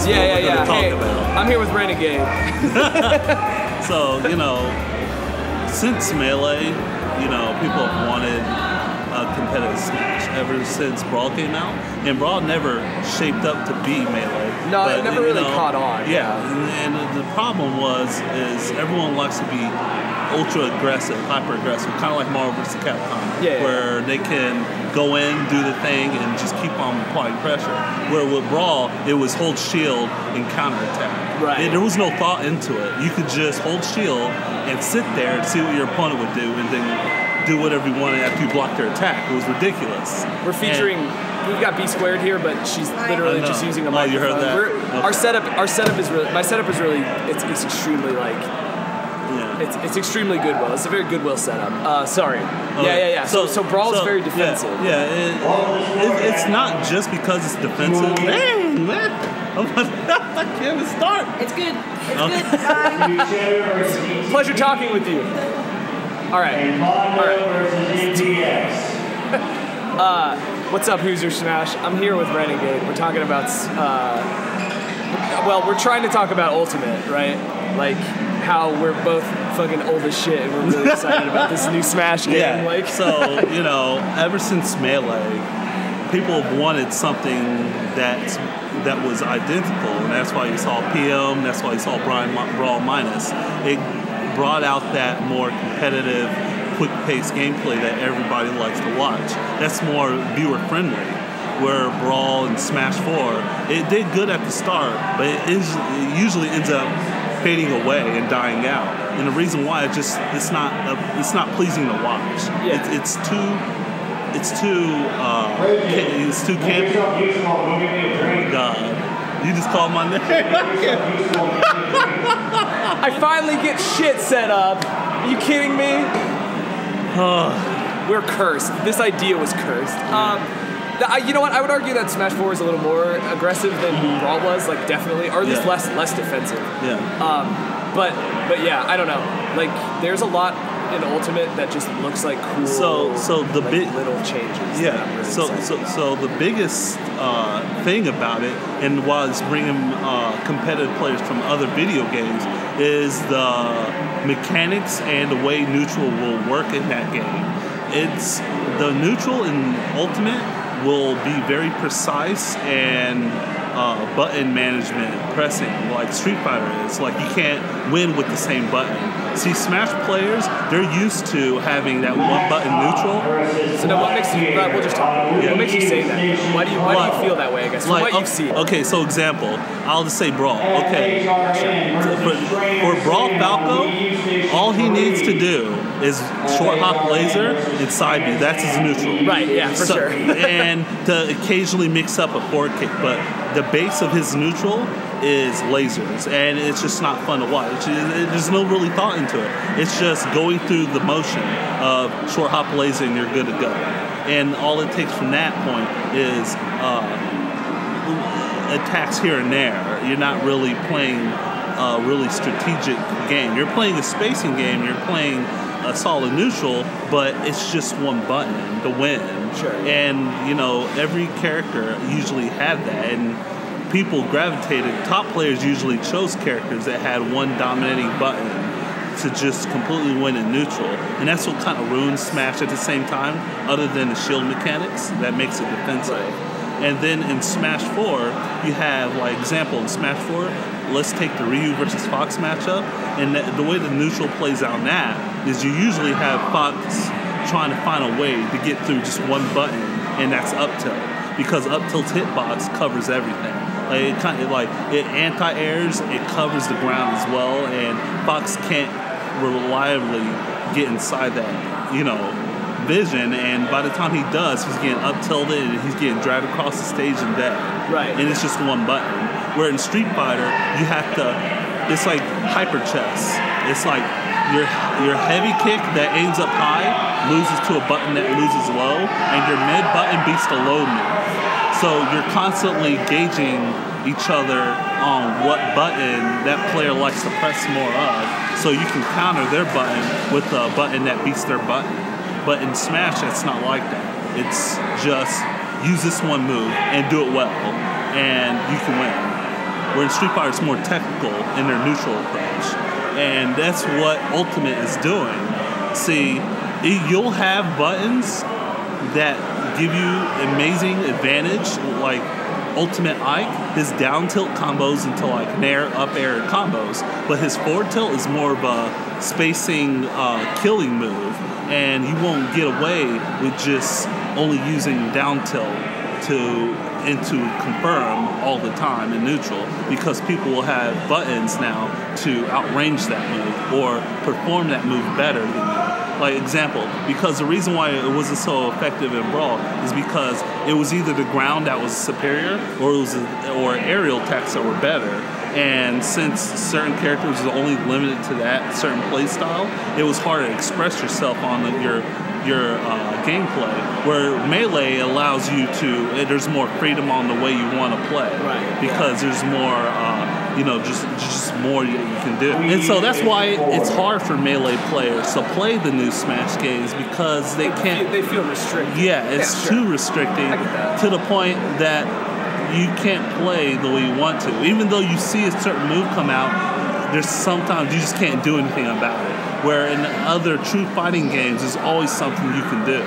is what we're going to talk Hey, about. I'm here with Renegade. So, since Melee, people have wanted a competitive Smash ever since Brawl came out. And Brawl never shaped up to be Melee. No, but, it never really caught on. Yeah, and the problem is everyone likes to be ultra aggressive, hyper aggressive, kind of like Marvel vs. Capcom, where they can go in, do the thing, and just keep on applying pressure. Where with Brawl, it was hold shield and counterattack. Right. There was no thought into it. You could just hold shield and sit there and see what your opponent would do, and then do whatever you wanted after you blocked their attack. It was ridiculous. We're featuring. We've got B Squared here, but she's literally just using a microphone. Oh, you heard that? Okay. Our setup is really. My setup is really. It's extremely It's extremely Goodwill. It's a very Goodwill setup. Sorry. Yeah. So Brawl is very defensive. It's not just because it's defensive. Dang, man. I can't even start. It's good. It's good. Bye. Pleasure talking with you. All right. What's up, Hoosier Smash? I'm here with Renegade. We're talking about. We're trying to talk about Ultimate, right? Like how we're both fucking old as shit, and we're really excited about this new Smash game. Yeah. So ever since Melee, people have wanted something that was identical, and that's why you saw PM. That's why you saw Brawl Minus. It brought out that more competitive, quick-paced gameplay that everybody likes to watch. That's more viewer-friendly. Where Brawl and Smash 4, it did good at the start, but it usually ends up fading away and dying out. And the reason why it's not pleasing to watch. Yeah. It's too campy. Oh my God. You just called my name. I finally get shit set up. Are you kidding me? We're cursed. This idea was cursed. You know what? I would argue that Smash 4 is a little more aggressive than Brawl was, like definitely, or at least less defensive. Yeah. But yeah, I don't know. Like, there's a lot in Ultimate that just looks like cool. So the big little changes. Yeah. Really So the biggest thing about it, and why it's bringing competitive players from other video games, is the mechanics and the way neutral will work in that game. It's the neutral in Ultimate will be very precise and button management pressing, like Street Fighter is. Like, you can't win with the same button. See, Smash players, they're used to having that one button neutral. So now what makes you, we'll just talk. What makes you say that? Why do you feel that way, I guess, from what you've seen? Okay, so example, I'll just say Brawl. Okay, for Brawl Falco, all he needs to do is short hop laser and side B. That's his neutral. Right, yeah, for sure. And to occasionally mix up a forward kick, but the base of his neutral is lasers, and it's just not fun to watch. There's no really thought into it. It's just going through the motion of short hop laser and you're good to go. And all it takes from that point is attacks here and there. You're not really playing a really strategic game. You're playing a spacing game. You're playing a solid neutral, but it's just one button to win. Sure. And every character usually had that, and people gravitated. Top players usually chose characters that had one dominating button to just completely win in neutral, and that's what kind of ruins Smash at the same time. Other than the shield mechanics, that makes it defensive. Right. And then in Smash 4, you have, like, example in Smash 4, let's take the Ryu versus Fox matchup, and the way the neutral plays out in that is you usually have Fox trying to find a way to get through just one button, and that's up tilt, because up tilt's hitbox covers everything. It anti-airs, it covers the ground as well, and Fox can't reliably get inside that, vision, and by the time he does, he's getting up tilted and he's getting dragged across the stage and dead. Right. And it's just one button. Where in Street Fighter, you have to, it's like hyper chess. It's like your heavy kick that aims up high loses to a button that loses low, and your mid button beats the low move. So you're constantly gauging each other on what button that player likes to press more of, so you can counter their button with a button that beats their button. But in Smash, it's not like that. It's just use this one move and do it well, and you can win. Where in Street Fighter, it's more technical in their neutral approach. And that's what Ultimate is doing. See, you'll have buttons that give you amazing advantage, like Ultimate Ike, his down tilt combos into like nair, up air combos, but his forward tilt is more of a spacing killing move, and you won't get away with just only using down tilt to confirm all the time in neutral, because people will have buttons now to outrange that move or perform that move better than you. Like example, because the reason why it wasn't so effective in Brawl is because it was either the ground that was superior or aerial attacks that were better. And since certain characters are only limited to that certain play style, it was hard to express yourself on your gameplay. Where Melee allows you to, there's more freedom on the way you want to play, right? Because there's more, just more you can do. And so that's why it's hard for Melee players to play the new Smash games, because they can't. They feel restricted. Yeah, it's too restricting to the point that you can't play the way you want to. Even though you see a certain move come out, there's sometimes you just can't do anything about it. Where in other true fighting games, there's always something you can do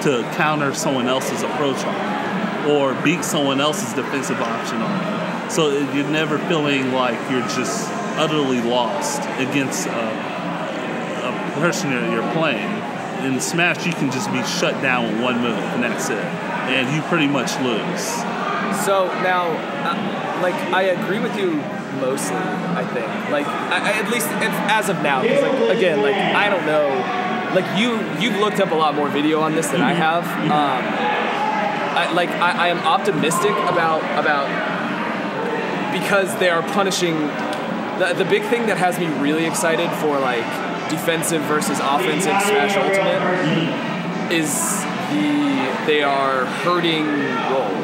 to counter someone else's approach on it, or beat someone else's defensive option on it. So you're never feeling like you're just utterly lost against a person you're playing. In Smash, you can just be shut down with one move, and that's it. And you pretty much lose. So now, I agree with you mostly, I think. I at least as of now, because again, I don't know. You've looked up a lot more video on this than I have. I am optimistic about because they are punishing. The big thing that has me really excited for defensive versus offensive Smash Ultimate is they are hurting roll.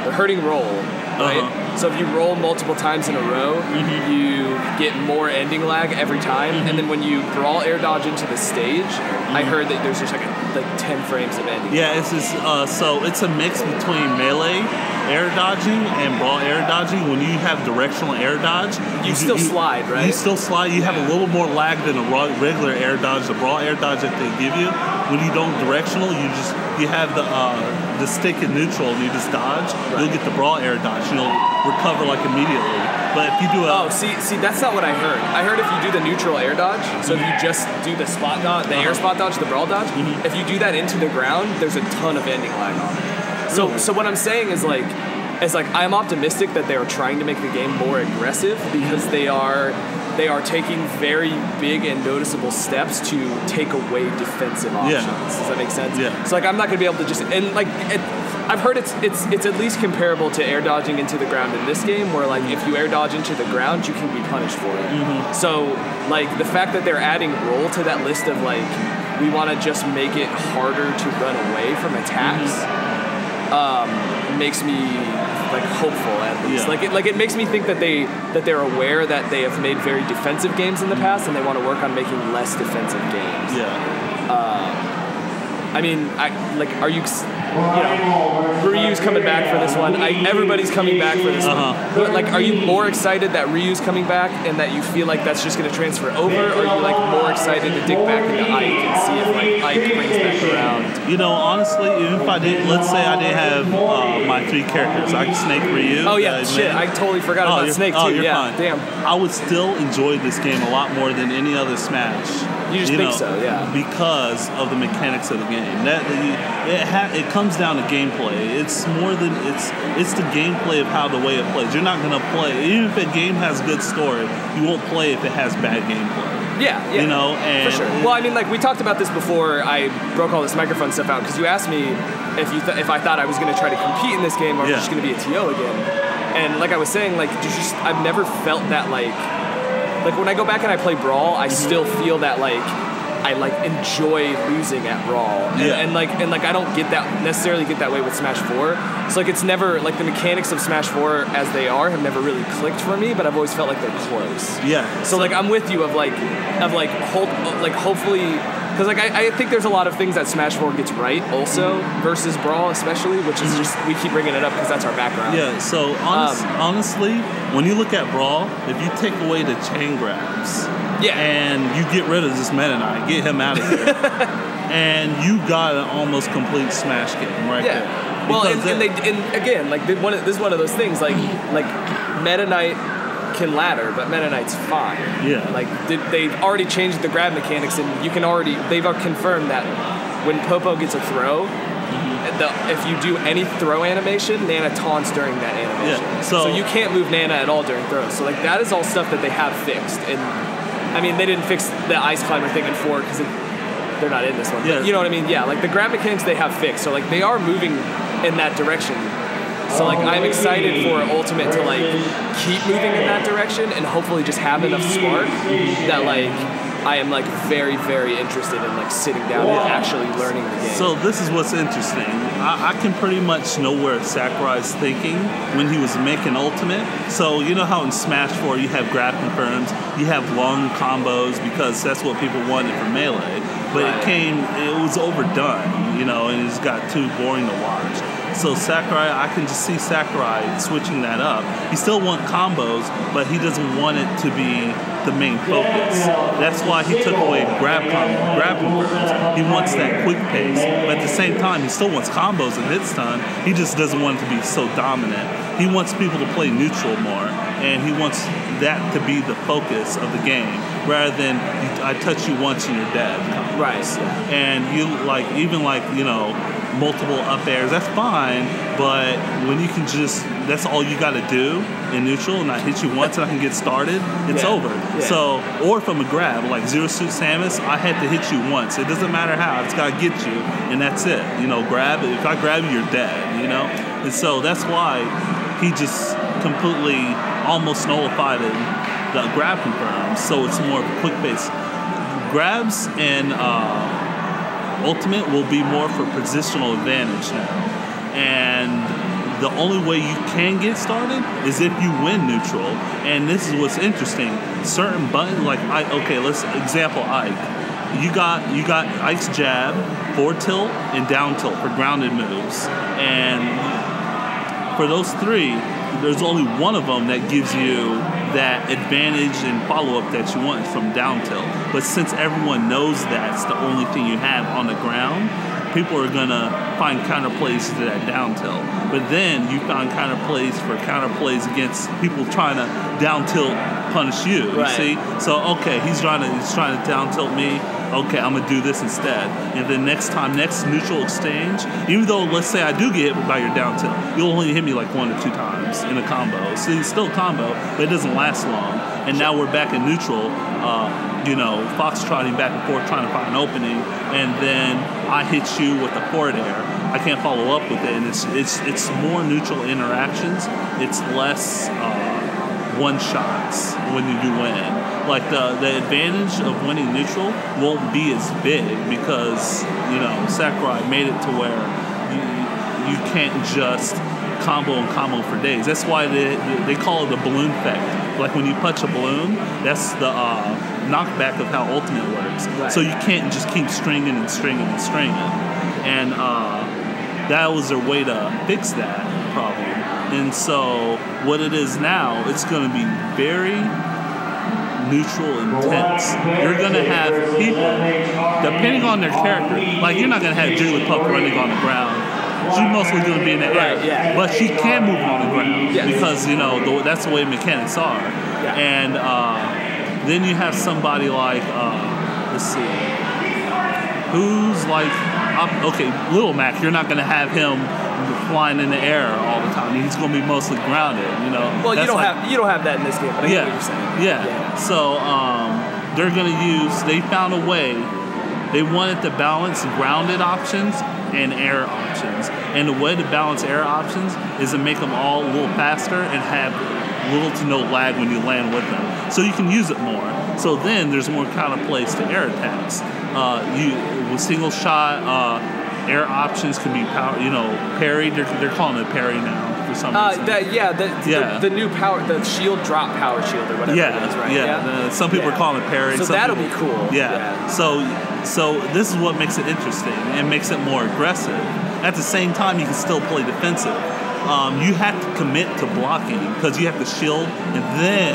They're hurting roll, right? So if you roll multiple times in a row, you get more ending lag every time. And then when you brawl air dodge into the stage, I heard that there's just 10 frames of ending. Yeah, it's just, so it's a mix between melee air dodging and brawl air dodging. When you have directional air dodge, you still slide, right? You still slide. You have a little more lag than a regular air dodge, the brawl air dodge that they give you. When you don't directional, you have the stick in neutral and you just dodge. Right. You'll get the brawl air dodge. You'll recover immediately. But if you do see, that's not what I heard. I heard if you do the neutral air dodge, so if you just do the spot dodge, the air spot dodge, the brawl dodge, if you do that into the ground, there's a ton of ending lag on it. So what I'm saying is I'm optimistic that they are trying to make the game more aggressive, because they are taking very big and noticeable steps to take away defensive options. Yeah. Does that make sense? Yeah. So I'm not gonna be able to just I've heard it's at least comparable to air dodging into the ground in this game, where if you air dodge into the ground, you can be punished for it. So the fact that they're adding roll to that list of we want to just make it harder to run away from attacks makes me hopeful, at least. Yeah. It makes me think that they're aware that they have made very defensive games in the past, and they want to work on making less defensive games. Yeah. Are you? Ryu's coming back for this one. Everybody's coming back for this one. Are you more excited that Ryu's coming back and that you feel like that's just going to transfer over, or are you more excited to dig back into Ike and see if Ike brings back around? Honestly, even if I did, let's say I didn't have my 3 characters, like Snake, Ryu. Oh yeah, shit! I totally forgot about Snake too. You're yeah, fine. damn. I would still enjoy this game a lot more than any other Smash. You just think so, yeah? Because of the mechanics of the game. It comes down to gameplay. It's more than it's the gameplay of how the way it plays. You're not gonna play, even if a game has good story, you won't play if it has bad gameplay. Yeah. And for sure. Well, we talked about this before I broke all this microphone stuff out, because you asked me if I thought I was gonna try to compete in this game, or just gonna be a TO again. And I was saying, I've never felt that when I go back and I play Brawl, I still feel that I enjoy losing at Brawl, and I don't necessarily get that way with Smash 4. So it's never the mechanics of Smash 4 as they are have never really clicked for me, but I've always felt like they're close. Yeah. So I'm with you hopefully Because like I think there's a lot of things that Smash 4 gets right also versus Brawl especially, which is just we keep bringing it up because that's our background. Yeah. So honestly, when you look at Brawl, if you take away the chain grabs, and you get rid of this Meta Knight, get him out of here, and you got an almost complete Smash game right there. Well, and again, like this is one of those things like Meta Knight can ladder, but Meta Knight's fine. Yeah. Like they've already changed the grab mechanics, and they've confirmed that when Popo gets a throw, if you do any throw animation, Nana taunts during that animation. Yeah. So you can't move Nana at all during throws. So like that is all stuff that they have fixed. And I mean, they didn't fix the Ice Climber thing in 4 because they're not in this one. Yeah. But you know what I mean? Yeah. Like the grab mechanics they have fixed. So like they are moving in that direction. So like I'm excited for Ultimate to like keep moving in that direction and hopefully just have enough spark that like I am like very, very interested in like sitting down and actually learning the game. So this is what's interesting. I can pretty much know where Sakurai's thinking when he was making Ultimate. So you know how in Smash 4 you have grab confirms, you have long combos because that's what people wanted for Melee. But it was overdone, you know, and it's got too boring to watch. So Sakurai, I can just see Sakurai switching that up. He still wants combos, but he doesn't want it to be the main focus. That's why he took away grab conversions. He wants that quick pace, but at the same time, he still wants combos and hit stun. He just doesn't want it to be so dominant. He wants people to play neutral more, and he wants that to be the focus of the game, rather than I touch you once and you're dead. Right. And you multiple up airs, that's fine, but when you can that's all you gotta do in neutral, and I hit you once and I can get started, it's over. Yeah. So, or from a grab, like Zero Suit Samus, I had to hit you once. It doesn't matter how, I just gotta get you, and that's it. Grab, if I grab you, you're dead, And so that's why he just completely almost nullified the grab confirms, so it's more of a quick base. Grabs and Ultimate will be more for positional advantage now. And the only way you can get started is if you win neutral. And this is what's interesting. Certain buttons, like let's example Ike. You got Ike's jab, forward tilt, and down tilt for grounded moves. And for those three, there's only one of them that gives you that advantage and follow-up that you want from down tilt. But since everyone knows that's the only thing you have on the ground, people are gonna find counterplays to that down tilt. But then you find counterplays against people trying to down tilt punish you. You see? So he's trying to down tilt me. Okay, I'm gonna do this instead. And then next neutral exchange, even though let's say I do get hit by your down tilt, you'll only hit me like 1 or 2 times in a combo. So it's still a combo, but it doesn't last long. And now we're back in neutral, foxtrotting back and forth trying to find an opening, and then I hit you with the forward air. I can't follow up with it, and it's more neutral interactions. It's less one shots when you do win. Like the advantage of winning neutral won't be as big because Sakurai made it to where you can't just combo and combo for days. That's why they call it the balloon effect. Like when you punch a balloon, that's the knockback of how Ultimate works. Right. So you can't just keep stringing and stringing and stringing. And that was their way to fix that problem. And so what it is now, it's going to be very neutral intense. You're going to have people, depending on their character, like you're not going to have Jigglypuff running on the ground. She's mostly going to be in the air, but she can move on the ground because that's the way mechanics are. Yeah. And then you have somebody like let's see, who's like Little Mac. You're not going to have him flying in the air all the time. He's going to be mostly grounded. Well, you don't have that in this game. But I get what you're saying. Yeah. So they're going to use. They found a way. They wanted to balance grounded options and air options. And the way to balance air options is to make them all a little faster and have little to no lag when you land with them. So you can use it more. So then there's more counterplays to air attacks. With single shot, air options can be parried. They're calling it parry now. for some reason. The new power, the shield drop power shield or whatever it is, right? Yeah. Some people are calling it parry. So that'll be cool. Yeah. So this is what makes it interesting and makes it more aggressive. At the same time, you can still play defensive. You have to commit to blocking because you have to shield, and then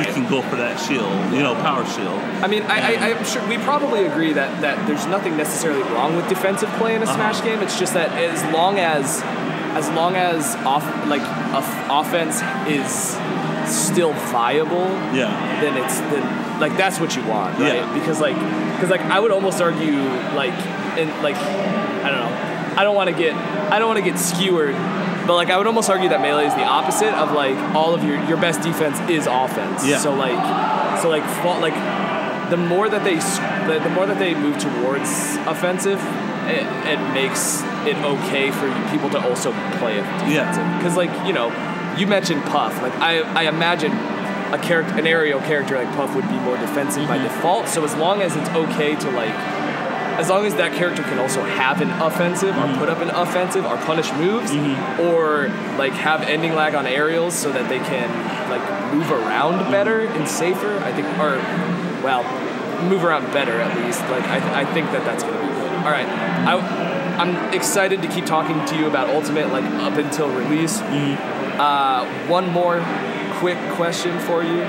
you can go for that shield, power shield. I mean, I'm sure we probably agree that there's nothing necessarily wrong with defensive play in a Smash game. It's just that as long as offense is still viable, then that's what you want, right? Yeah. Because I would almost argue I don't know. I don't want to get skewered. But I would almost argue that Melee is the opposite of all of your best defense is offense. Yeah. So the more that they move towards offensive, it makes it okay for people to also play defensive. Because you mentioned Puff. I imagine an aerial character like Puff would be more defensive by default. So as long as it's okay to as long as that character can also have an offensive or put up an offensive or punish moves or have ending lag on aerials so that they can move around better and safer, I think, move around better at least. I think that's going to be good. All right. I'm excited to keep talking to you about Ultimate up until release. One more quick question for you.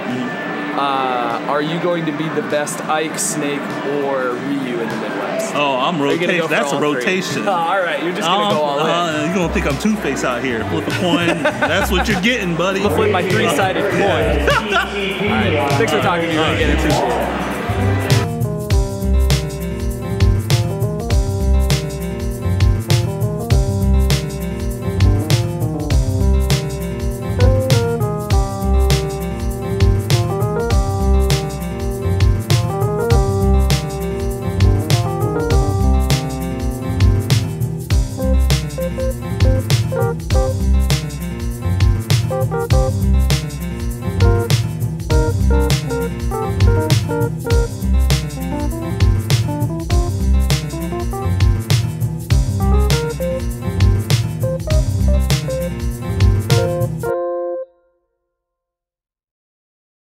Are you going to be the best Ike, Snake, or Ryu in the Midwest? Oh, I'm rotation. That's a rotation. Oh, all right, you're just going to go all in. You're going to think I'm Two-Face out here. Flip a coin. That's what you're getting, buddy. I'm going to flip my 3-sided coin. All right, thanks for talking to me. Appreciate it.